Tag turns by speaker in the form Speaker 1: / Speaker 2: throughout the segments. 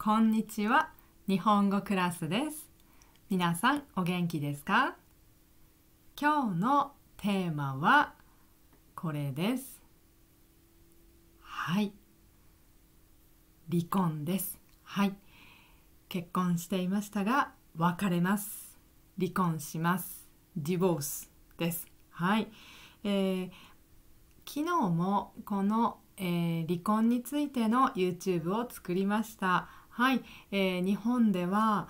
Speaker 1: こんにちは。日本語クラスです。皆さんお元気ですか？今日のテーマはこれです。はい。離婚です。はい。結婚していましたが別れます。離婚します。divorce です。はい。昨日もこの、離婚についての YouTube を作りました。はい。日本では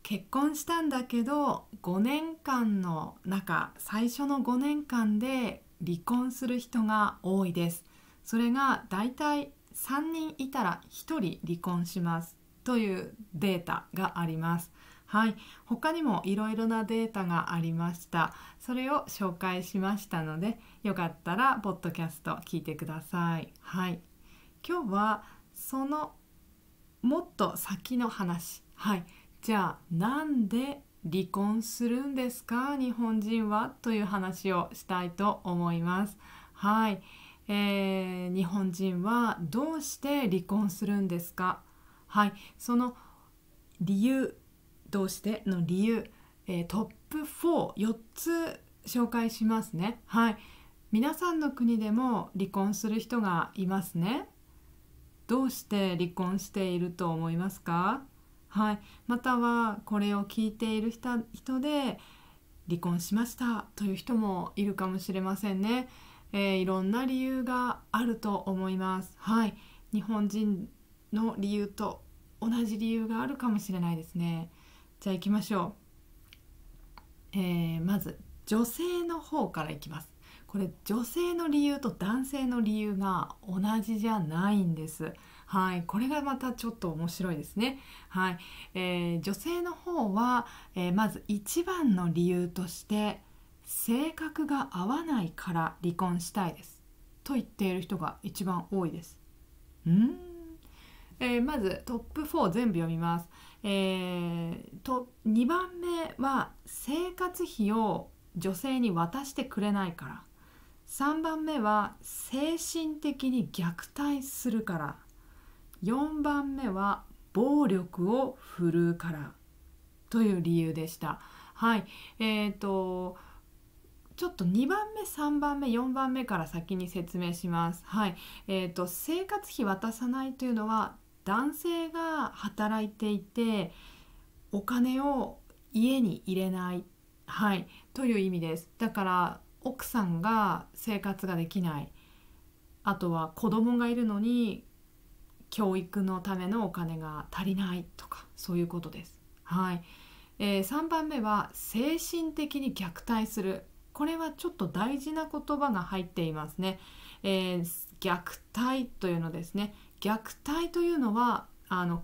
Speaker 1: 結婚したんだけど5年間の中、最初の5年間で離婚する人が多いです。それがだいたい3人いたら1人離婚しますというデータがあります。はい、他にもいろいろなデータがありました。それを紹介しましたので、よかったらポッドキャスト聞いてください。はい、今日はそのもっと先の話。はい、じゃあなんで離婚するんですか、日本人は、という話をしたいと思います。はい、日本人はどうして離婚するんですか？はい、その理由、どうしての理由、トップ4、4つ紹介しますね。はい、皆さんの国でも離婚する人がいますね。どうして離婚していると思いますか？はい、またはこれを聞いている人で離婚しましたという人もいるかもしれませんね。いろんな理由があると思います。はい、日本人の理由と同じ理由があるかもしれないですね。じゃあ行きましょう。まず女性の方からいきます。これ女性の理由と男性の理由が同じじゃないんです。はい、これがまたちょっと面白いですね。はい、女性の方は、まず一番の理由として性格が合わないから離婚したいですと言っている人が一番多いです。まずトップ4全部読みます。2番目は生活費を女性に渡してくれないから。3番目は精神的に虐待するから。4番目は暴力を振るうからという理由でした。はい、ちょっと2番目、3番目、4番目から先に説明します。はい、生活費渡さないというのは男性が働いていてお金を家に入れない、はい、という意味です。だから奥さんが生活ができない、あとは子供がいるのに教育のためのお金が足りないとか、そういうことです。はい、3番目は精神的に虐待する。これはちょっと大事な言葉が入っていますね。虐待というのですね。虐待というのは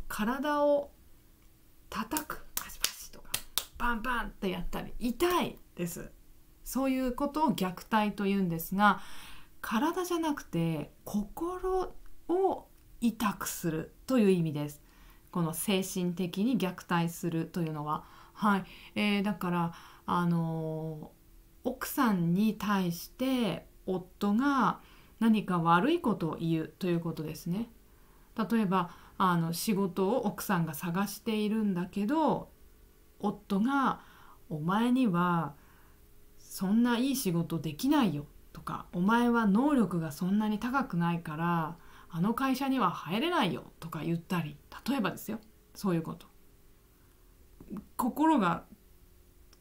Speaker 1: 体を叩く、パチパチとかバンバンってやったり痛いです。そういうことを虐待というんですが、体じゃなくて心を痛くするという意味です。この精神的に虐待するというのは。はい、だから奥さんに対して夫が何か悪いことを言うということですね。例えば仕事を奥さんが探しているんだけど、夫がお前にはそんないい仕事できないよとか、お前は能力がそんなに高くないからあの会社には入れないよとか言ったり、例えばですよ、そういうこと。心が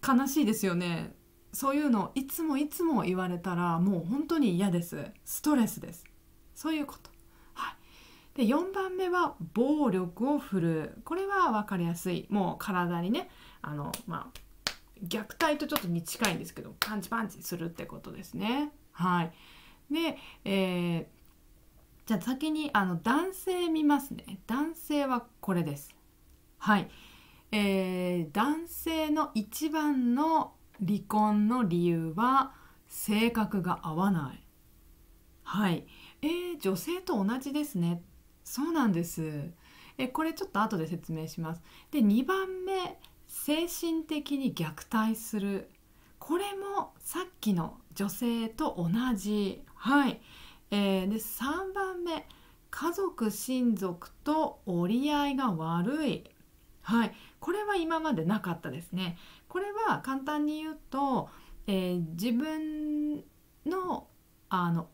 Speaker 1: 悲しいですよね。そういうのをいつもいつも言われたらもう本当に嫌です。ストレスです。そういうこと。はい、で4番目は暴力を振るう。これは分かりやすい。もう体にね、虐待とちょっとに近いんですけど、パンチパンチするってことですね。はい、で、じゃあ先に男性見ますね。男性はこれです。はい、男性の一番の離婚の理由は性格が合わない。はい、女性と同じですね。そうなんです。これちょっと後で説明します。で2番目、精神的に虐待する。これもさっきの女性と同じ。はい、で3番目、家族親族と折り合いが悪い。はい、これは今までなかったですね。これは簡単に言うと、自分の、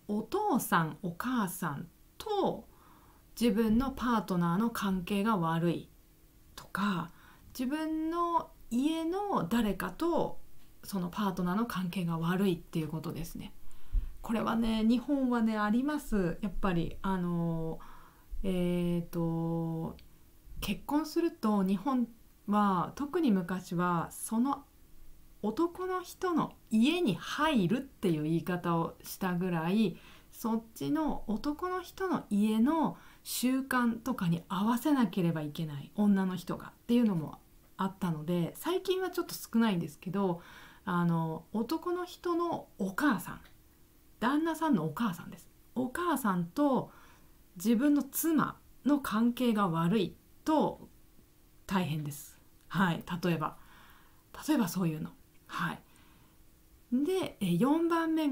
Speaker 1: お父さんお母さんと自分のパートナーの関係が悪いとか、自分の家の誰かとそのパートナーの関係が悪いっていうことですね。これはね、日本はねあります。やっぱり結婚すると日本は特に昔はその男の人の家に入るっていう言い方をしたぐらい、そっちの男の人の家の習慣とかに合わせなければいけない女の人がっていうのもあったので、最近はちょっと少ないんですけど、男の人のお母さん、旦那さんのお母さんです。お母さんと自分の妻の関係が悪いと大変です。はい、例えばそういうの。はい。で、4番目、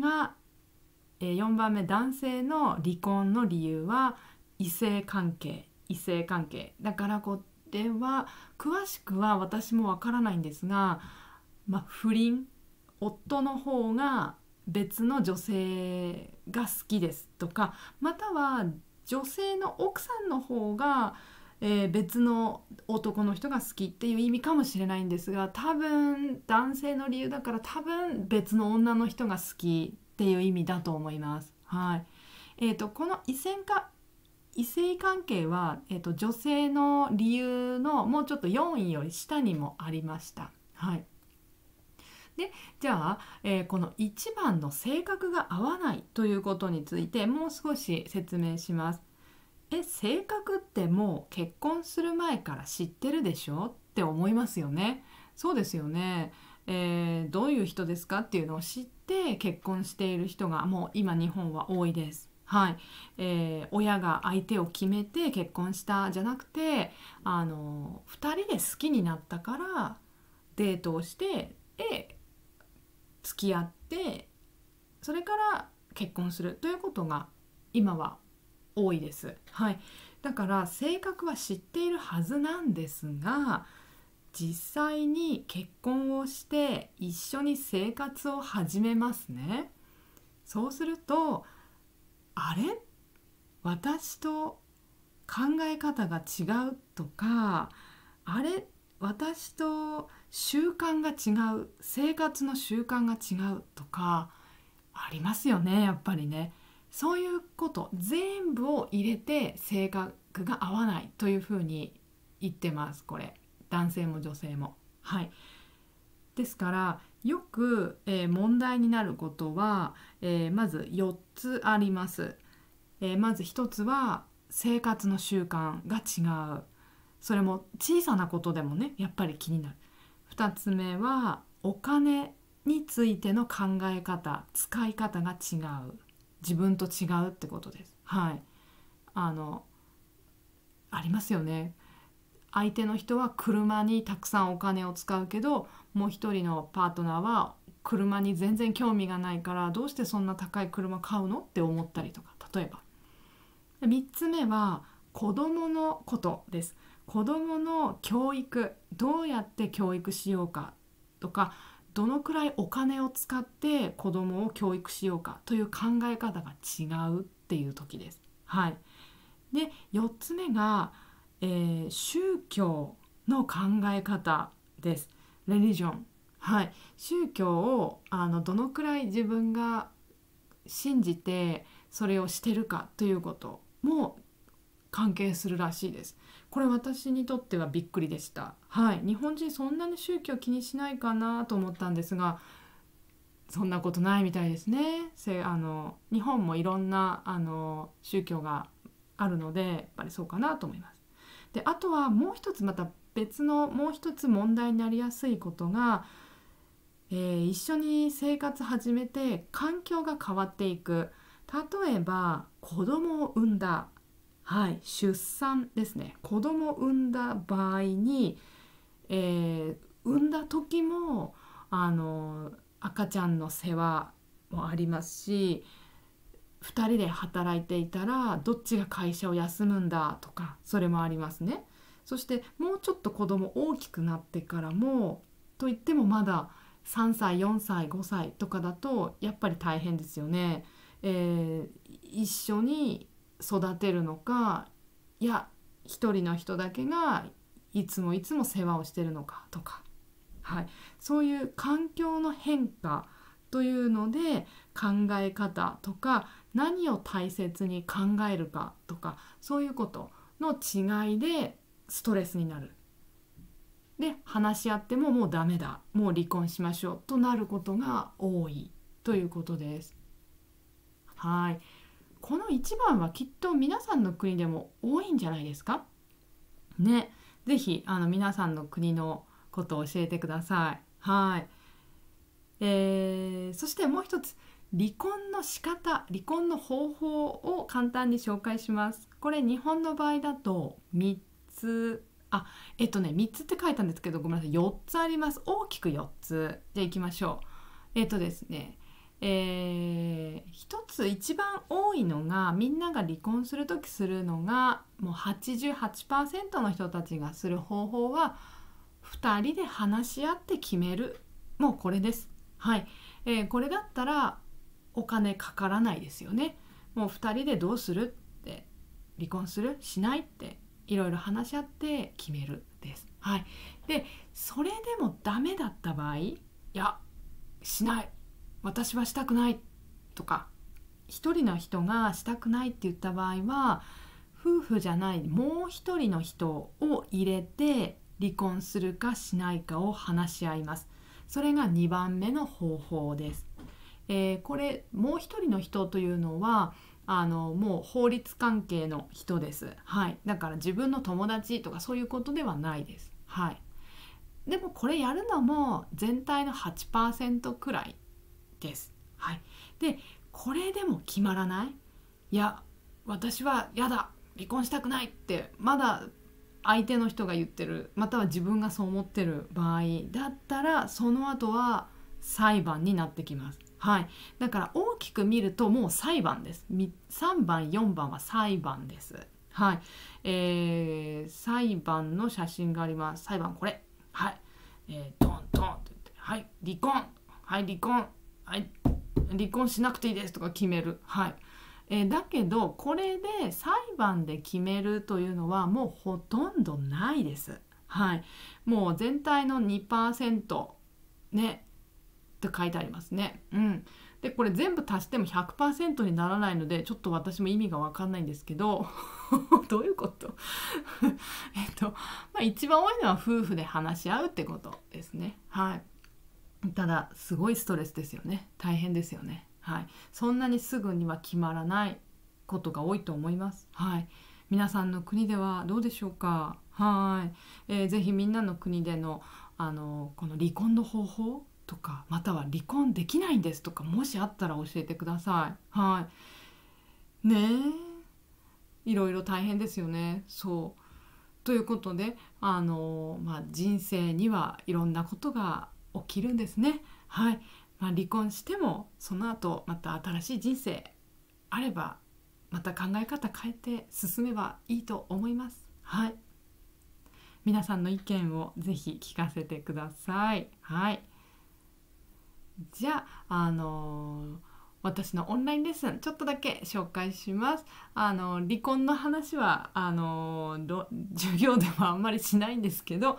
Speaker 1: 男性の離婚の理由は異性関係だから。これは詳しくは私もわからないんですが、不倫、夫の方が別の女性が好きですとか、または女性の奥さんの方が、別の男の人が好きっていう意味かもしれないんですが、多分男性の理由だから、多分別の女の人が好きっていう意味だと思います。はい。この異性関係は、女性の理由のもうちょっと4位より下にもありました。はい。で、じゃあ、この1番の性格が合わないということについてもう少し説明します。性格ってもう結婚する前から知ってるでしょって思いますよね。そうですよね。どういう人ですかっていうのを知って結婚している人がもう今日本は多いです。はい。親が相手を決めて結婚したじゃなくて、2人で好きになったからデートをして、付き合って、それから結婚するということが今は多いです。はい。だから性格は知っているはずなんですが、実際に結婚をして一緒に生活を始めますね。そうすると、あれ、私と考え方が違うとか、あれ、私と習慣が違う、生活の習慣が違うとかありますよね、やっぱりね。そういうこと全部を入れて性格が合わないというふうに言ってます。これ男性も女性も。はい。ですからよく、問題になることは、まず4つあります。まず1つは生活の習慣が違う。それも小さなことでもね、やっぱり気になる。2つ目はお金についての考え方、使い方が違う。自分と違うってことです。はい。ありますよね。相手の人は車にたくさんお金を使うけど、もう一人のパートナーは車に全然興味がないから、どうしてそんな高い車買うのって思ったりとか。例えば3つ目は子供のことです。子供の教育、どうやって教育しようかとか、どのくらいお金を使って子供を教育しようかという考え方が違うっていう時です。はい。で、4つ目が、宗教の考え方です。レリジョン。はい。宗教をどのくらい自分が信じてそれをしてるかということも関係するらしいです。これ私にとってはびっくりでした。はい。日本人そんなに宗教気にしないかなと思ったんですが、そんなことないみたいですね。日本もいろんな宗教があるので、やっぱりそうかなと思います。で、あとはもう一つ、また別のもう一つ問題になりやすいことが、一緒に生活始めて環境が変わっていく。例えば子供を産んだ、はい、出産ですね。子供を産んだ場合に、産んだ時も赤ちゃんの世話もありますし、2人で働いていたらどっちが会社を休むんだとか、それもありますね。そしてもうちょっと子供大きくなってからもといってもまだ3歳4歳5歳とかだとやっぱり大変ですよね。一緒に育てるのか、いや一人の人だけがいつもいつも世話をしてるのかとか、はい、そういう環境の変化というので考え方とか何を大切に考えるかとか、そういうことの違いでストレスになる。で話し合ってももうダメだ、もう離婚しましょうとなることが多いということです。はい、この一番はきっと皆さんの国でも多いんじゃないですかね。ぜひ皆さんの国のことを教えてください。はい、そしてもう一つ、離婚の仕方、離婚の方法を簡単に紹介します。これ日本の場合だと3つ、3つって書いたんですけど、ごめんなさい、4つあります。大きく4つ。じゃあ行きましょう。ですね、一つ一番多いのが、みんなが離婚するときするのが、もう 88% の人たちがする方法は、2人で話し合って決める。もうこれです。はい、これだったらお金かからないですよね。もう2人でどうするって、離婚するしないっていろいろ話し合って決めるです。はい、でそれでもダメだった場合、いやしない、私はしたくないとか、一人の人がしたくないって言った場合は、夫婦じゃないもう一人の人を入れて離婚するかしないかを話し合います。それが2番目の方法です。これもう一人の人というのはもう法律関係の人です。はい、だから自分の友達とかそういうことではないです。はい、でもこれやるのも全体の 8% くらいです。はい、でこれでも決まらない、いや私はやだ、離婚したくないってまだ相手の人が言ってる、または自分がそう思ってる場合だったら、その後は裁判になってきます。はい、だから大きく見るともう裁判です。3番4番は裁判です。はい、裁判の写真があります。裁判これ、はい、ドンドンって言って、はい離婚、はい離婚、はい離婚しなくていいですとか決める。はい、だけどこれで裁判で決めるというのはもうほとんどないです。はい、もう全体の 2% ねって書いてありますね。でこれ全部足しても 100% にならないので、ちょっと私も意味が分かんないんですけどどういうこと一番多いのは夫婦で話し合うってことですね。はい、ただすごいストレスですよね。大変ですよね。はい、そんなにすぐには決まらないことが多いと思います。はい、皆さんの国ではどうでしょうか。はい、ぜひみんなの国でのこの離婚の方法とか、または離婚できないんですとか、もしあったら教えてください。はい、ねえ、いろいろ大変ですよね。そうということで人生にはいろんなことが起きるんですね。はい、離婚してもその後また新しい人生あれば、また考え方変えて進めばいいと思います。はい、皆さんの意見をぜひ聞かせてください。はい、じゃあ、私のオンラインレッスンちょっとだけ紹介します。離婚の話は授業ではあんまりしないんですけど、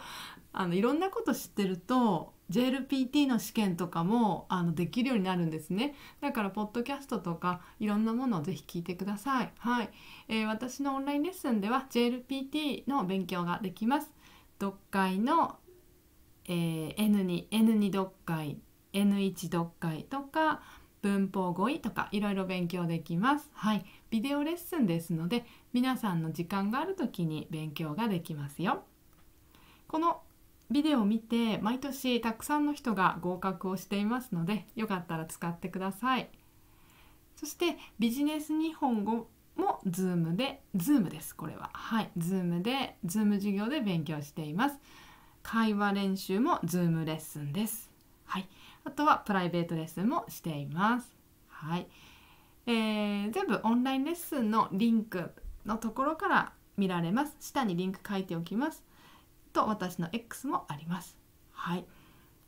Speaker 1: いろんなこと知ってると JLPT の試験とかもできるようになるんですね。だからポッドキャストとかいろんなものをぜひ聞いてください。はい、私のオンラインレッスンでは JLPT の勉強ができます。読解の、N2 読解、N1 読解とか文法語彙とかいろいろ勉強できます。はい、ビデオレッスンですので、皆さんの時間がある時に勉強ができますよ。このビデオを見て毎年たくさんの人が合格をしていますので、よかったら使ってください。そしてビジネス日本語も Zoom です。これははい、Zoom 授業で勉強しています。会話練習も Zoom レッスンです。はい、あとはプライベートレッスンもしています。はい、全部オンラインレッスンのリンクのところから見られます。下にリンク書いておきますと、私の X もあります。はい、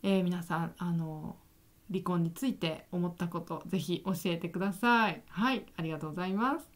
Speaker 1: 皆さん離婚について思ったことぜひ教えてください。はい、ありがとうございます。